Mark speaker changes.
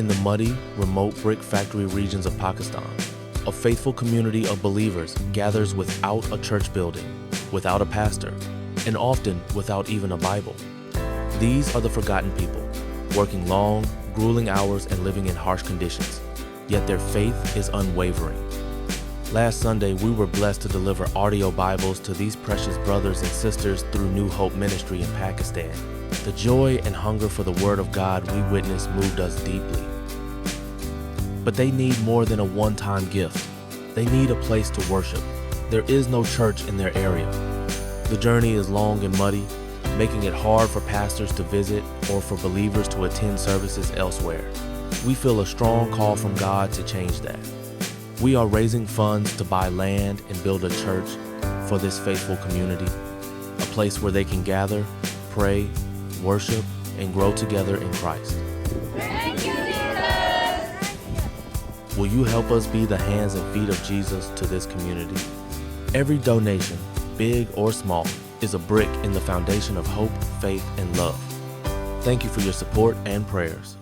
Speaker 1: in the muddy, remote brick factory regions of Pakistan, a faithful community of believers gathers without a church building, without a pastor, and often without even a Bible. These are the forgotten people, working long, grueling hours and living in harsh conditions, yet their faith is unwavering. Last Sunday, we were blessed to deliver audio Bibles to these precious brothers and sisters through New Hope Ministry in Pakistan. The joy and hunger for the Word of God we witnessed moved us deeply. But they need more than a one-time gift. They need a place to worship. There is no church in their area. The journey is long and muddy, making it hard for pastors to visit or for believers to attend services elsewhere. We feel a strong call from God to change that. We are raising funds to buy land and build a church for this faithful community, a place where they can gather, pray, worship, and grow together in Christ.
Speaker 2: Thank you, Jesus!
Speaker 1: Will you help us be the hands and feet of Jesus to this community? Every donation, big or small, is a brick in the foundation of hope, faith, and love. Thank you for your support and prayers.